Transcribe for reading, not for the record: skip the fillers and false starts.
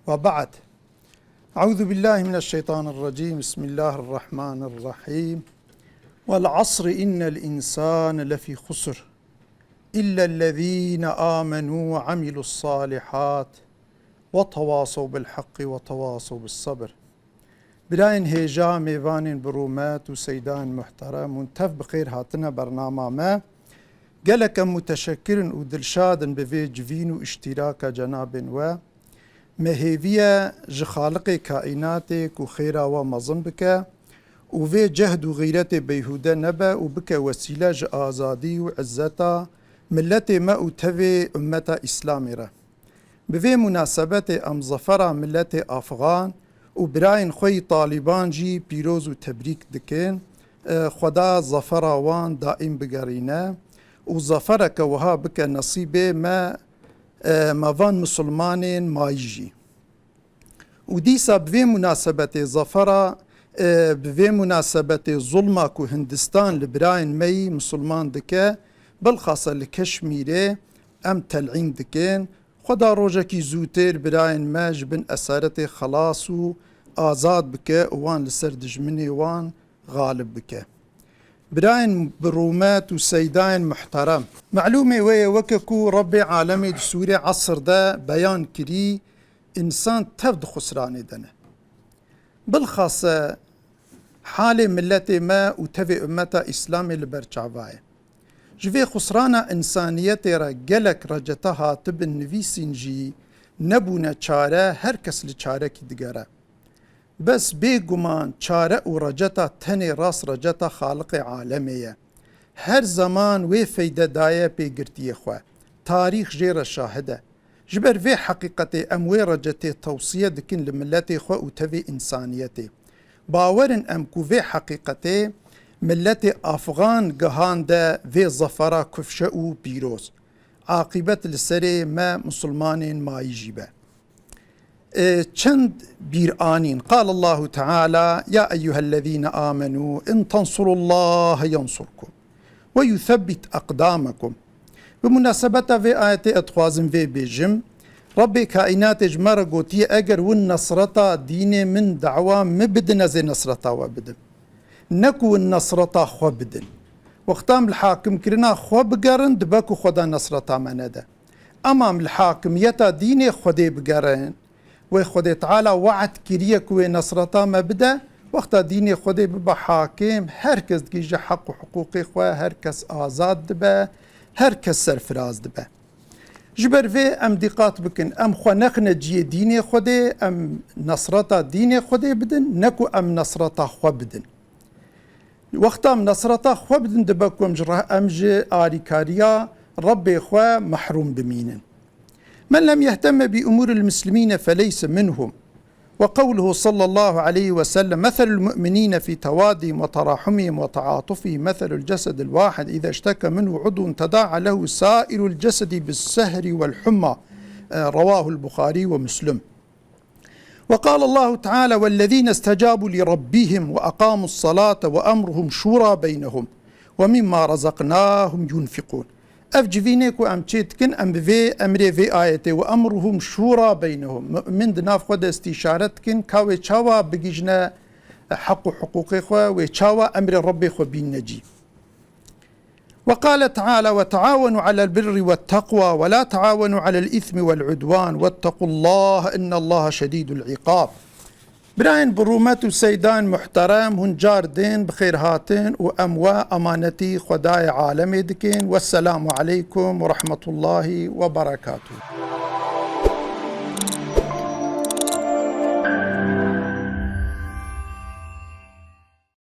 وبعد. أعوذ بالله من الشيطان الرجيم. بسم الله الرحمن الرحيم. والعصر إن الإنسان لفي خسر إلا الذين آمنوا وعملوا الصالحات وتواصوا بالحق وتواصوا بالصبر. براين هيجا ميوان برومات وسيدان محترم ونتف بخير هاتنا برنامج ما قالك متشكر ودلشاد بفي جفين واشتراك جناب و مهيفية جخالق كائناتك وخيرا ومظن بك وفي جهد وغيرة بيهودة نبا وبك وسيلة آزادي وعزتا ملتي ما أتفي أمتا إسلامي بفي مناسبة أم ظفر ملتي أفغان وبراين خوي طالبان جي بيروز وتبريك دكين خدا ظفر وان دائم بقرينا وظفرك وها بك نصيبه ما مافان مسلمانين ما يجي وديسا بفي مناسبة ظفر بفي مناسبة ظلمك وهندستان لبراين مي مسلمان دكا بالخاصة لكشميري أم تلعين دكين خدا روجكي زوتير براين ما جبن أسارتي خلاص و آزاد بك وان لسر دجمني وان غالب بك براين برومات وسيدان محترم معلومة ويا وككو ربي عالمي دسوري عصر دا بيان كري إنسان تفد خسراني دنا بالخاصة حالي ملتي ما وتفي أمتا إسلامي لبرچاواي جوی خسرانا انسانیت را گلک رجتها تب نویسین جی نبونه چاره هر کس لچاره کی دگره بس بیگمان چاره و رجتا تنی راس رجتا خالق عالمیه هر زمان وی فیده دایه پیگرتی خواه تاریخ جیر شاهده جبر وی حقیقت ام وی رجتی توصیه دکن لملت خواه و توی انسانیتی باورن ام کو وی حقیقتی ملت أفغان قهانده في ظفرة كفشة و بيروز عاقبة لسري ما مسلمان ما يجيبه چند بيرآنين قال الله تعالى يا أيها الذين آمنوا إن تنصروا الله ينصركم ويثبت أقدامكم بمناسبة في آية أتخوازم في بيجم ربي كائنات جمرة قوتي أجر والنصرة دين من دعوة مبدنا زي نصرة وبدن نكو النصرة خو بدن وقتام الحاكم كرنا خو بقرن دباكو خدا نصرة منده أمام الحاكم يتا ديني خدي بقرن وخدي تعالى وعد كريك ونصرة ما بدا وقتا ديني خدي ببا حاكم هركز تجي حق وحقوقي خو هركز آزاد دبا هركز سرفراز دبا جبر في أم دقات بكن أم خو نخنا جي ديني خدي أم نصرة ديني خدي بدن نكو أم نصرة خو بدن وقتا نصرتا خو بدن دباكم جراه أمجي آريكاريا ربي خو محروم بمين من لم يهتم بأمور المسلمين فليس منهم وقوله صلى الله عليه وسلم مثل المؤمنين في توادهم وتراحمهم وتعاطفهم مثل الجسد الواحد إذا اشتكى منه عضو تداعى له سائر الجسد بالسهر والحمى رواه البخاري ومسلم وقال الله تعالى والذين استجابوا لربهم وأقاموا الصلاة وأمرهم شورى بينهم ومما رزقناهم ينفقون أفجفينيك وأم تشيتكن أم في أمري في آياتي وأمرهم شورى بينهم من دناف خد استشارتكن كاوي تشاوى بجيجنا حق حقوقي خوا ويتشاوى أمر ربي خو بين نجي وقال تعالى وتعاونوا على البر والتقوى ولا تعاونوا على الإثم والعدوان واتقوا الله إن الله شديد العقاب براين برومات وسيدان محترم هن جاردين بخير هاتين وأموا أمانتي خداي عالمي دكين والسلام عليكم ورحمة الله وبركاته.